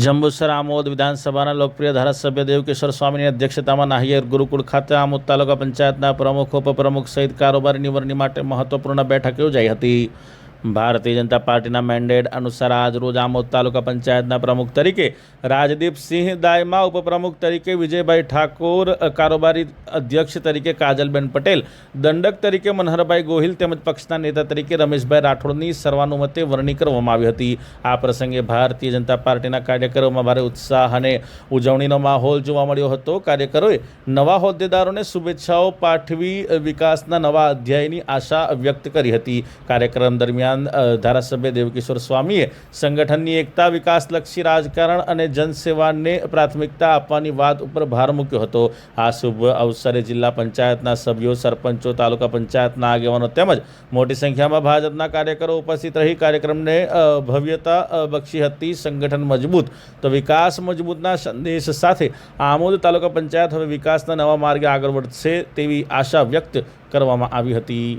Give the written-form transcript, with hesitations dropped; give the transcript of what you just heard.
જંબુસર આમોદ વિધાનસભાના લોકપ્રિય ધારાસભ્ય દેવકિશોર સ્વામીની અધ્યક્ષતામાં નાહિયેર ગુરુકુળ ખાતે આમોદ તાલુકા પંચાયતના પ્રમુખ ઉપપ્રમુખ સહિત કારોબારી નિવડણી માટે મહત્વપૂર્ણ બેઠક યોજાઈ હતી। ભારતીય જનતા પાર્ટીના મેન્ડેટ અનુસાર આજરોજ આમોદ તાલુકા પંચાયતના પ્રમુખ તરીકે રાજદીપસિંહ દાયમા, ઉપપ્રમુખ તરીકે વિજયભાઈ ઠાકોર, કારોબારી અધ્યક્ષ તરીકે કાજલબેન પટેલ, દંડક તરીકે મનહરભાઈ ગોહિલ તેમજ પક્ષના નેતા તરીકે રમેશભાઈ રાઠોડની સર્વાનુમતે વરણી કરવામાં આવી હતી। આ પ્રસંગે ભારતીય જનતા પાર્ટીના કાર્યકરોમાં ભારે ઉત્સાહ અને ઉજવણીનો માહોલ જોવા મળ્યો હતો। કાર્યકરોએ નવા હોદ્દેદારોને શુભેચ્છાઓ પાઠવી વિકાસના નવા અધ્યાયની આશા વ્યક્ત કરી હતી। કાર્યક્રમ દરમિયાન ધારાસભ્ય દેવકિશોર સ્વામીએ સંગઠનની એકતા, વિકાસલક્ષી રાજકારણ અને જનસેવાને પ્રાથમિકતા આપવાની વાત ઉપર ભાર મૂક્યો હતો। આ શુભ અવસરે જિલ્લા પંચાયતના સભ્યો, સરપંચો, તાલુકા પંચાયતના આગેવાનો તેમજ મોટી સંખ્યામાં ભાજપના કાર્યકરો ઉપસ્થિત રહી કાર્યક્રમને ભવ્યતા બક્ષી હતી। સંગઠન મજબૂત તો વિકાસ મજબૂતના સંદેશ સાથે આમોદ તાલુકા પંચાયત હવે વિકાસના નવા માર્ગે આગળ વધશે તેવી આશા વ્યક્ત કરવામાં આવી હતી।